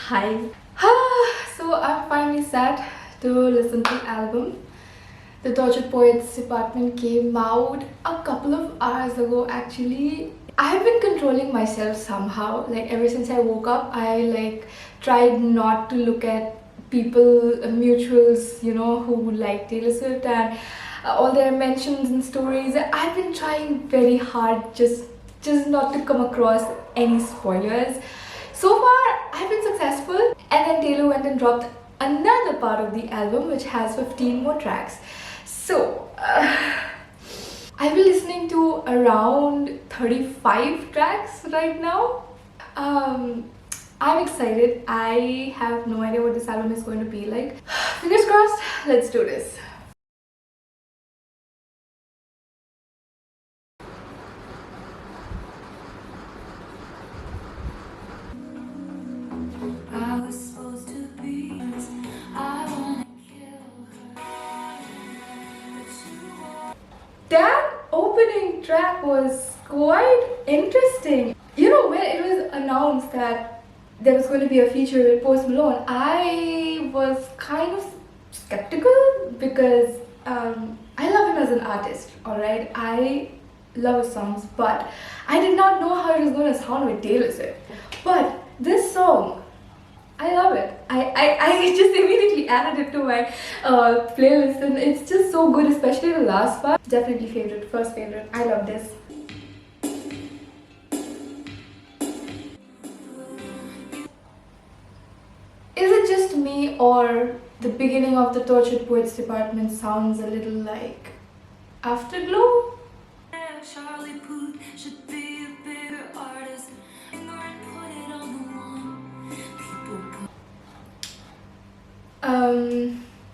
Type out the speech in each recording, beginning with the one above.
Hi. So I'm finally sat to listen to the album. The Tortured Poets Department came out a couple of hours ago actually. I have been controlling myself somehow. Like ever since I woke up, I tried not to look at people, mutuals, who like Taylor Swift and all their mentions and stories. I've been trying very hard just not to come across any spoilers. So far, I've been successful. And then Taylor went and dropped another part of the album which has 15 more tracks. So, I've been listening to around 35 tracks right now. I'm excited. I have no idea what this album is going to be like. Fingers crossed, let's do this. I was supposed to be. I wanna kill her. That opening track was quite interesting. When it was announced that there was going to be a feature with Post Malone, I was kind of skeptical because I love him as an artist, alright? I love his songs, but I did not know how it was going to sound with Taylor Swift. But this song, I love it. I just immediately added it to my playlist and it's just so good, especially the last part. Definitely favorite, first favorite. I love this. Is it just me or the beginning of the Tortured Poets Department sounds a little like Afterglow? Charlie Puth should be a bigger artist.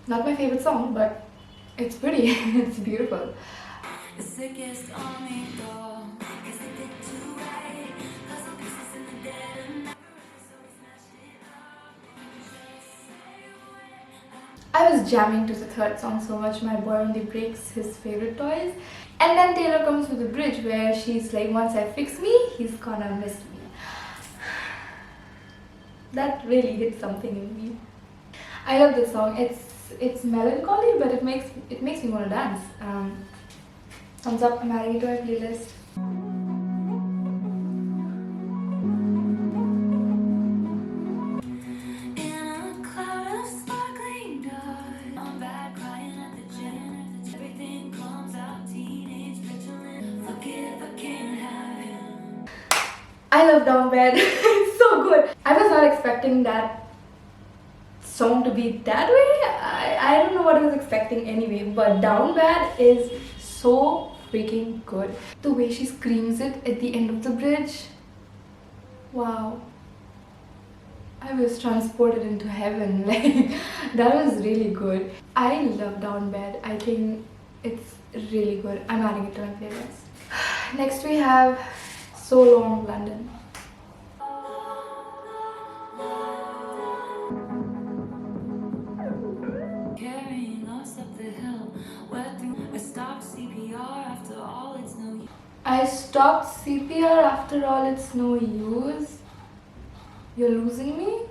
Not my favorite song, but it's pretty. It's beautiful. The sickest on me though, 'cause they did too right. Cause the pieces in the dead and so we smashed it up. I was jamming to the third song so much my boy only breaks his favorite toys. And then Taylor comes with a bridge where she's like, once I fix me, he's gonna miss me. That really hit something in me. I love this song. It's melancholy, but it makes me want to dance. Thumbs up. I'm adding it to my playlist. In a cloud of sparkling dust, I'm back crying at the janitor. Everything comes out teenage vigilant. Forgive, I can't have it. I love Down Bad. It's so good. I was not expecting that song to be that way. I don't know what I was expecting anyway, but Down Bad is so freaking good. The way she screams it at the end of the bridge, wow, I was transported into heaven. Like, that was really good. I love Down Bad. I think it's really good. I'm adding it to my playlist. Next we have So Long London. I stopped CPR after all, it's no use. You're losing me?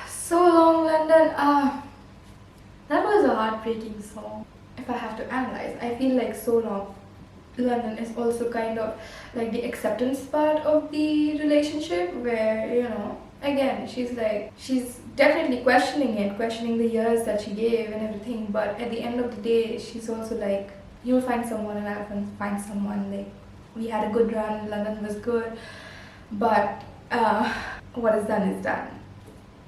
So Long London. That was a heartbreaking song. If I have to analyze, I feel like So Long London is also kind of like the acceptance part of the relationship where, again, she's definitely questioning the years that she gave and everything, but at the end of the day, she's also like, you'll find someone and I'll find someone. Like, we had a good run, London was good, but what is done is done.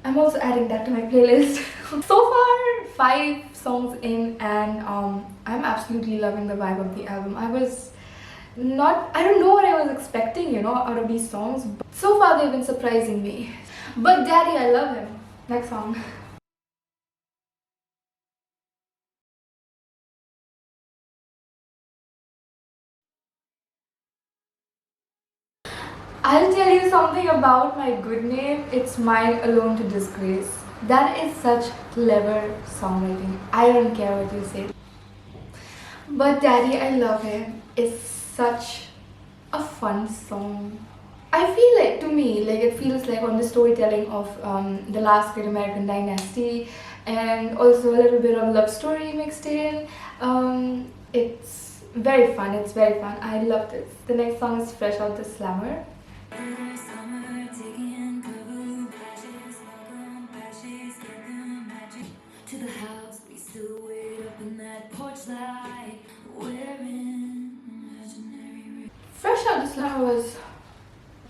I'm also adding that to my playlist. So far, 5 songs in and I'm absolutely loving the vibe of the album. I don't know what I was expecting, out of these songs. But so far, they've been surprising me. But Daddy, I love him. Next song. I'll tell you something about my good name. It's mine alone to disgrace. That is such clever songwriting. I don't care what you say. But Daddy, I love him. It's such a fun song. I feel like, to me, like it feels like on the storytelling of the last great American dynasty, and also a little bit of love story mixed in. It's very fun. It's very fun. I love this. The next song is Fresh Out the Slammer. To the house, we still wait up in that porch light, wearing imaginary. Fresh Out the Slammer was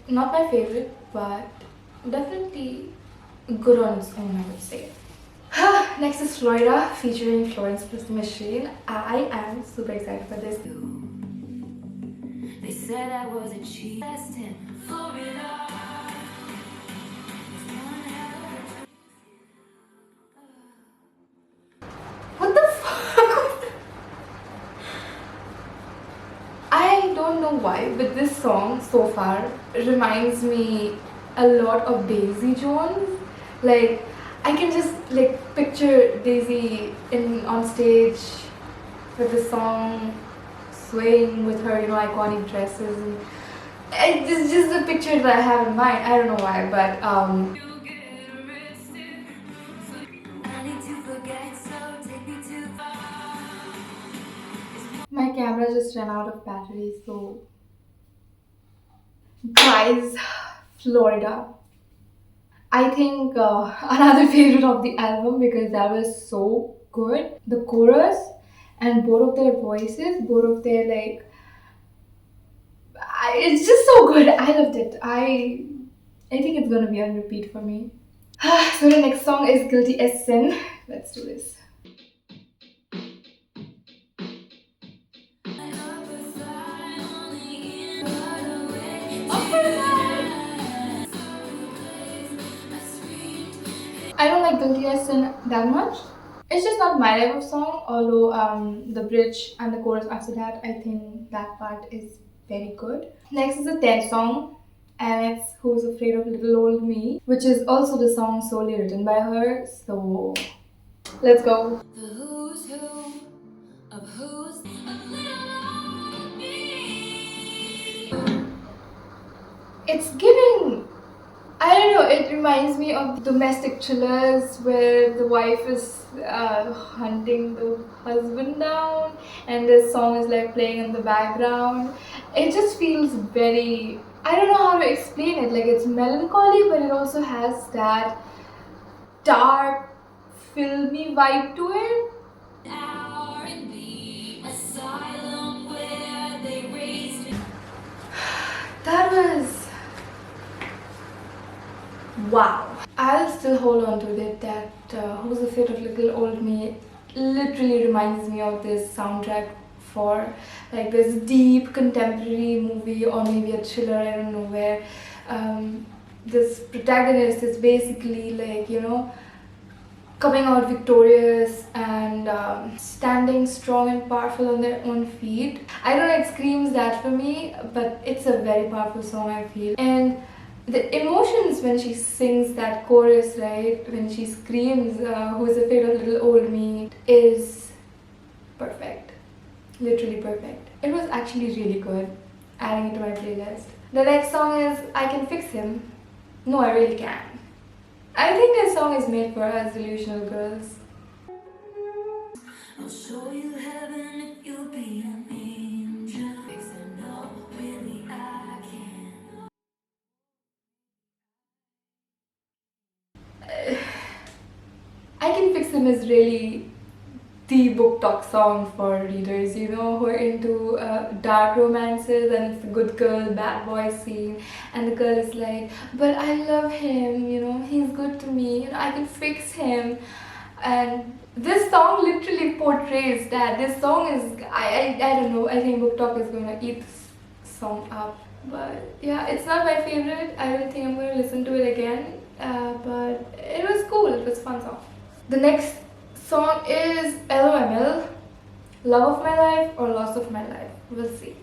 not my favorite, but definitely good on its own, I would say. Next is Florida featuring Florence plus the Machine. I am super excited for this. They said I was a cheat in Florida. What the fuck? I don't know why, but this song so far reminds me a lot of Daisy Jones. Like, I can just like picture Daisy on stage with the song, swaying with her, iconic dresses. And it's just the picture that I have in mind. I don't know why, but my camera just ran out of battery, so guys, Florida. I think another favorite of the album because that was so good. The chorus and both of their voices, both of their it's just so good. I loved it. I think it's gonna be on repeat for me. So the next song is Guilty as Sin. Let's do this. I don't like Guilty as Sin that much. It's just not my type of song, although the bridge and the chorus after that, I think that part is very good. Next is a 10 song, and it's Who's Afraid of Little Old Me, which is also the song solely written by her, so let's go. The who's who of who's of little old me. It's giving, I don't know, it reminds me of domestic thrillers where the wife is hunting the husband down and this song is like playing in the background. It just feels very, I don't know how to explain it, like it's melancholy but it also has that dark, filmy vibe to it. That was wow. I'll still hold on to it that Who's Afraid of Little Old Me literally reminds me of this soundtrack for like this deep contemporary movie or maybe a thriller, I don't know, where this protagonist is basically like, coming out victorious and standing strong and powerful on their own feet. I don't know, it screams that for me, but it's a very powerful song, I feel. And the emotions when she sings that chorus, right, when she screams Who's Afraid of Little Old Me, is perfect. Literally perfect. It was actually really good. Adding it to my playlist. The next song is I Can Fix Him. No, I really can. I think this song is made for us delusional girls. I'll show you heaven if you'll be an angel. No, really I can. I Can Fix Him is really the book talk song for readers, who are into dark romances, and it's the good girl, bad boy scene, and the girl is like, but I love him, he's good to me, I can fix him. And this song literally portrays that. This song is, I don't know, I think book talk is going to eat this song up. But yeah, it's not my favorite. I don't think I'm going to listen to it again, but it was cool, it was a fun song. The next song is loml, Love of My Life or Loss of My Life. We'll see.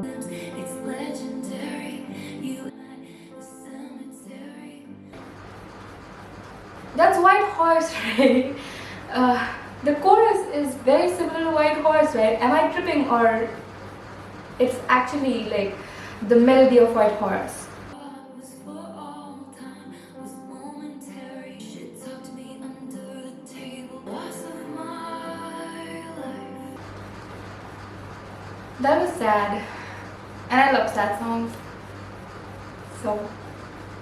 It's legendary. You the cemetery. That's White Horse, right? The chorus is very similar to White Horse, right? Am I tripping, or it's actually like the melody of White Horse? That was sad, and I love sad songs. So,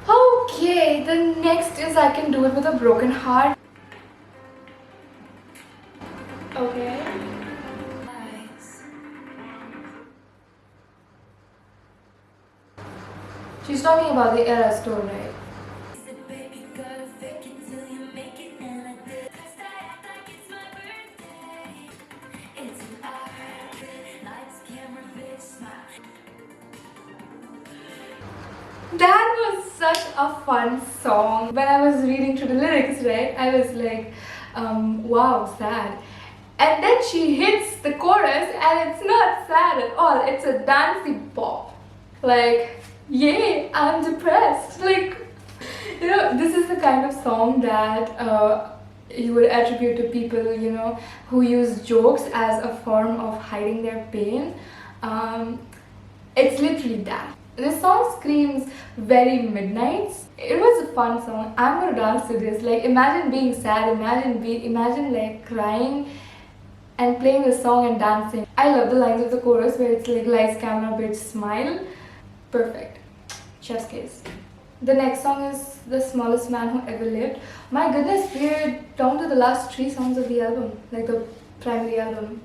okay, the next is I Can Do It With a Broken Heart. Okay. She's talking about the Era store, right? That was such a fun song. When I was reading through the lyrics, right, I was like, wow, sad. And then she hits the chorus and it's not sad at all. It's a dancey pop. Like, yay, I'm depressed. Like, you know, this is the kind of song that you would attribute to people, you know, who use jokes as a form of hiding their pain. It's literally that. This song screams very Midnights. It was a fun song. I'm gonna dance to this. Like, imagine being sad, imagine like crying and playing the song and dancing. I love the lines of the chorus where it's like, lights, camera, bitch, smile. Perfect. Chef's kiss. The next song is The Smallest Man Who Ever Lived. My goodness, we're down to the last 3 songs of the album, like the primary album.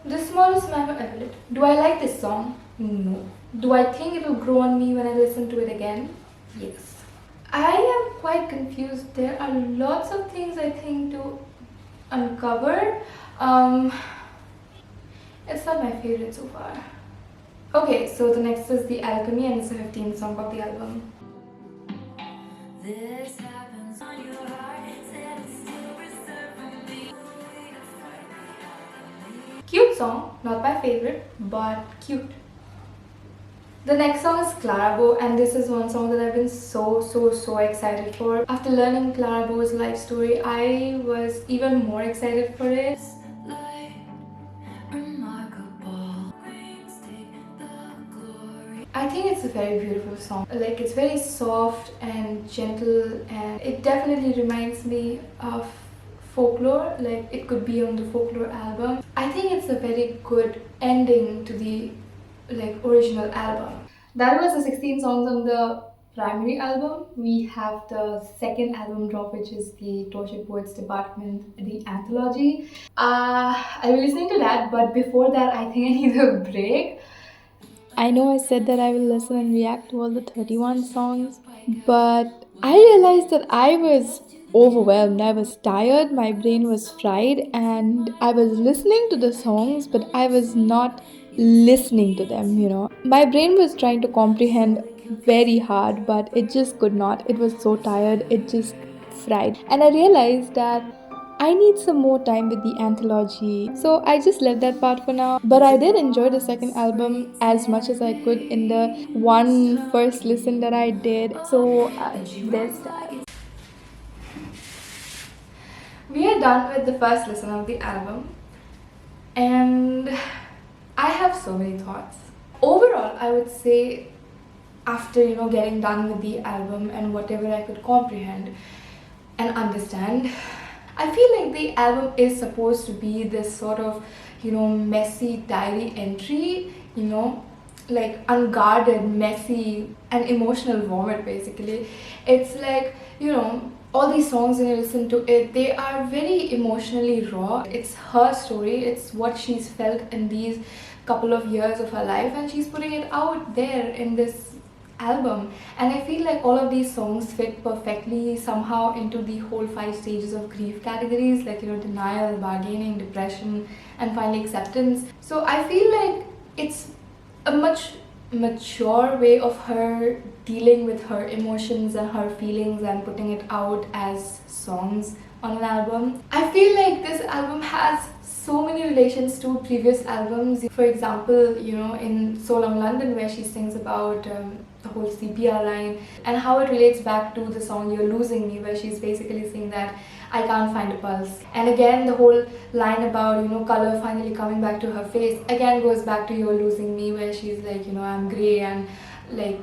The Smallest Man Who Ever Lived. Do I like this song? No. Do I think it will grow on me when I listen to it again? Yes. I am quite confused. There are lots of things I think to uncover. It's not my favorite so far. Okay, so the next is The Alchemy, and it's the 15th song of the album. This happens on your heart, said it's still reserved for me. Cute song, not my favorite, but cute. The next song is Clara, and this is one song that I've been so excited for. After learning Clara's life story, I was even more excited for it. I think it's a very beautiful song. Like, it's very soft and gentle, and it definitely reminds me of folklore. Like, it could be on the folklore album. I think it's a very good ending to the original album. That was the 16 songs on the primary album. We have the second album drop, which is the Tortured Poets Department, the anthology. I'll be listening to that, but before that, I think I need a break. I know I said that I will listen and react to all the 31 songs, but I realized that I was overwhelmed. I was tired, my brain was fried, and I was listening to the songs, but I was not listening to them, you know. My brain was trying to comprehend very hard, but it just could not. It was so tired, it just fried. And I realized that I need some more time with the anthology, so I just left that part for now. But I did enjoy the second album as much as I could in the one first listen that I did. So there's that. We are done with the first listen of the album, and I have so many thoughts. Overall, I would say, after getting done with the album and whatever I could comprehend and understand, I feel like the album is supposed to be this sort of, messy diary entry, like unguarded, messy, and emotional vomit basically. It's like, all these songs, when you listen to it, they are very emotionally raw. It's her story, it's what she's felt in these couple of years of her life, and she's putting it out there in this album. And I feel like all of these songs fit perfectly somehow into the whole 5 stages of grief categories, like denial, bargaining, depression, and finally acceptance. So I feel like it's a much mature way of her dealing with her emotions and her feelings and putting it out as songs on an album. I feel like this album has so many relations to previous albums. For example, you know, in So Long London, where she sings about the whole CPR line, and how it relates back to the song You're Losing Me, where she's basically saying that I can't find a pulse. And again, the whole line about, you know, color finally coming back to her face again goes back to You're Losing Me, where she's like, you know, I'm grey and like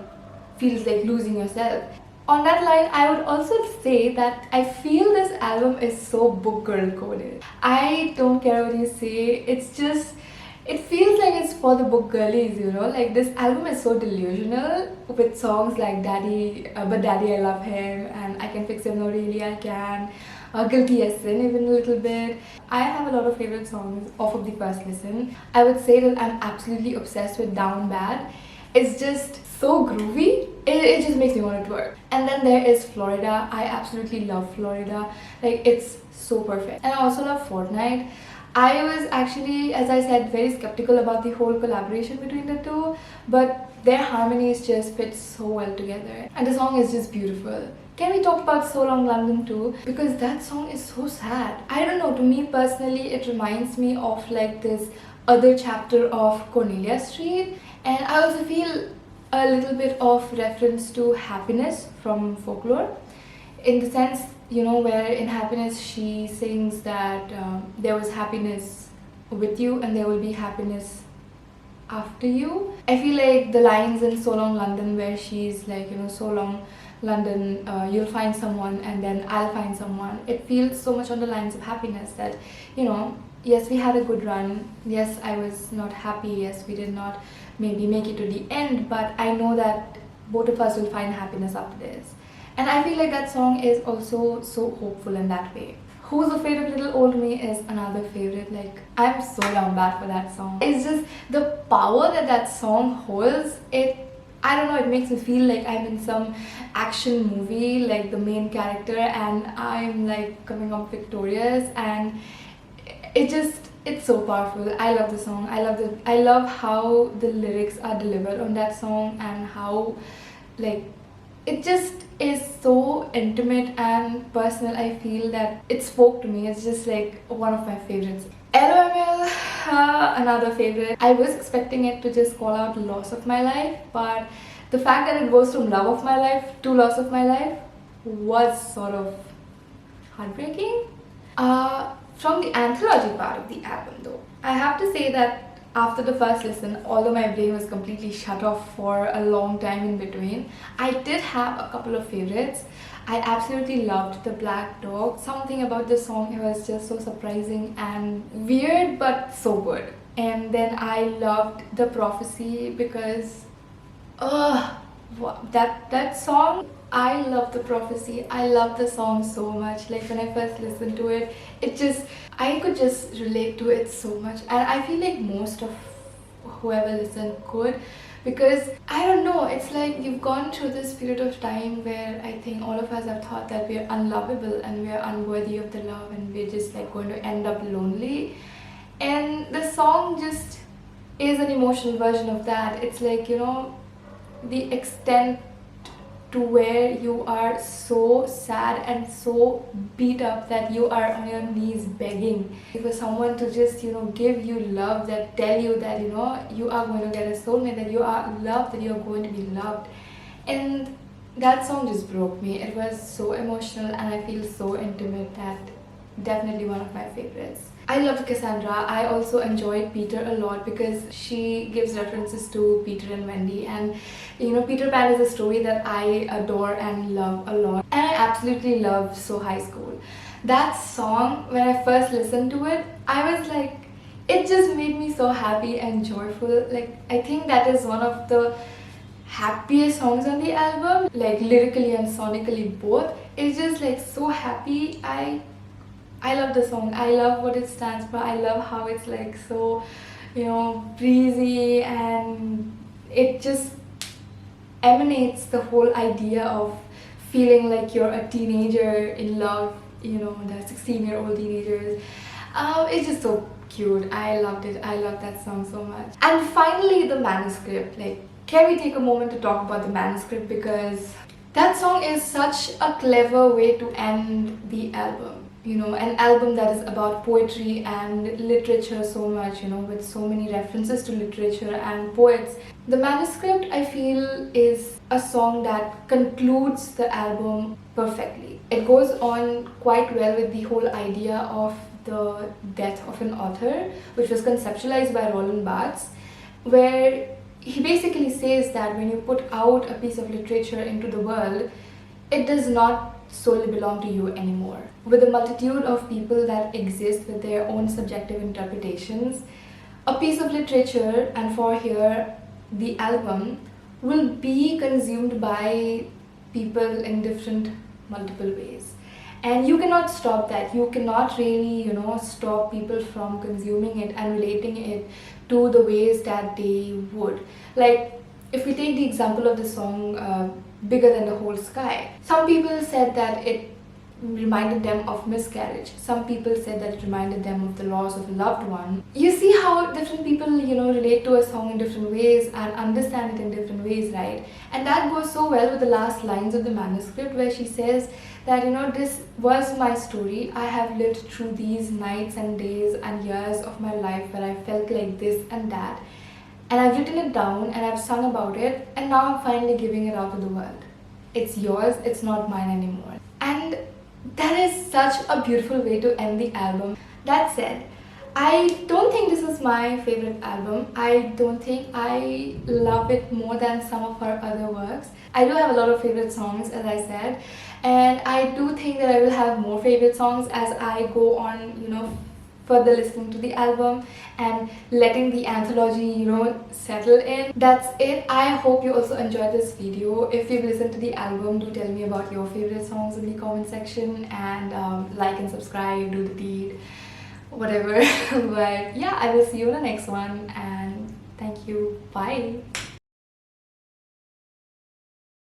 feels like losing yourself. On that line, I would also say that I feel this album is so book girl coded. I don't care what you say, it's just, it feels like it's for the book girlies, you know. Like, this album is so delusional with songs like But Daddy I Love Him, and I Can Fix Him, No Really I Can, Guilty as Sin even a little bit. I have a lot of favorite songs off of the first listen. I would say that I'm absolutely obsessed with Down Bad. It's just so groovy, it just makes me want to twerk. And then there is Florida. I absolutely love Florida. Like, it's so perfect. And I also love Fortnight. I was actually, as I said, very skeptical about the whole collaboration between the two, but their harmonies just fit so well together. And the song is just beautiful. Can we talk about So Long London too? Because that song is so sad. I don't know, to me personally, it reminds me of like this other chapter of Cornelia Street. And I also feel a little bit of reference to Happiness from Folklore, in the sense, you know, where in Happiness she sings that there was happiness with you and there will be happiness after you. I feel like the lines in So Long London, where she's like, you know, so long London, you'll find someone and then I'll find someone, it feels so much on the lines of Happiness, that, you know, yes, we had a good run, yes, I was not happy, yes, we did not maybe make it to the end, but I know that both of us will find happiness after this. And I feel like that song is also so hopeful in that way. Who's Afraid of Little Old Me is another favorite. Like, I'm so down bad for that song. It's just the power that that song holds. I don't know, it makes me feel like I'm in some action movie, like the main character, and I'm like coming up victorious, and it's so powerful. I love the song. I love how the lyrics are delivered on that song, and how like it just is so intimate and personal. I feel that it spoke to me. It's just like one of my favorites. loml, another favorite. I was expecting it to just call out Loss of My Life, but the fact that it goes from Love of My Life to Loss of My Life was sort of heartbreaking. From the anthology part of the album though, I have to say that after the first listen, although my brain was completely shut off for a long time in between, I did have a couple of favorites. I absolutely loved The Black Dog. Something about the song, it was just so surprising and weird, but so good. And then I loved The Prophecy, because that song, I love The Prophecy. I love the song so much. Like, when I first listened to it, I could just relate to it so much, and I feel like most of whoever listened could, because I don't know, it's like you've gone through this period of time where I think all of us have thought that we're unlovable and we're unworthy of the love, and we're just like going to end up lonely, and the song just is an emotional version of that. It's like, you know, the extent to where you are so sad and so beat up that you are on your knees begging for someone to just, you know, give you love, that tell you that, you know, you are going to get a soulmate, that you are loved, that you are going to be loved. And that song just broke me. It was so emotional, and I feel so intimate. That definitely one of my favorites. I loved Cassandra. I also enjoyed Peter a lot, because she gives references to Peter and Wendy, and you know, Peter Pan is a story that I adore and love a lot, and I absolutely love So High School. That song, when I first listened to it, I was like, it just made me so happy and joyful. Like, I think that is one of the happiest songs on the album, like lyrically and sonically both. It's just like so happy. I love the song. I love what it stands for. I love how it's like so, you know, breezy, and it just emanates the whole idea of feeling like you're a teenager in love, you know, the 16-year-old teenagers. It's just so cute. I loved it. I love that song so much. And finally, the manuscript. Like, can we take a moment to talk about the manuscript, because that song is such a clever way to end the album. an album that is about poetry and literature so much, with so many references to literature and poets. The manuscript, I feel, is a song that concludes the album perfectly. It goes on quite well with the whole idea of the death of an author, which was conceptualized by Roland Barthes, where he basically says that when you put out a piece of literature into the world, it does not solely belong to you anymore. With the multitude of people that exist with their own subjective interpretations, a piece of literature, and for here the album, will be consumed by people in different multiple ways. And you cannot stop that. You cannot really, stop people from consuming it and relating it to the ways that they would. Like, if we take the example of the song Bigger Than the Whole Sky, some people said that it reminded them of miscarriage. Some people said that it reminded them of the loss of a loved one. You see how different people, relate to a song in different ways and understand it in different ways, right? And that goes so well with the last lines of the manuscript, where she says that, this was my story. I have lived through these nights and days and years of my life where I felt like this and that. And I've written it down and I've sung about it, and now I'm finally giving it out to the world. It's yours, it's not mine anymore. And that is such a beautiful way to end the album. That said, I don't think this is my favorite album. I don't think I love it more than some of her other works. I do have a lot of favorite songs, as I said, and I do think that I will have more favorite songs as I go on, further listening to the album and letting the anthology, settle in. That's it. I hope you also enjoyed this video. If you've listened to the album, do tell me about your favorite songs in the comment section, and like and subscribe, do the deed, whatever. But yeah, I will see you in the next one, and thank you. Bye.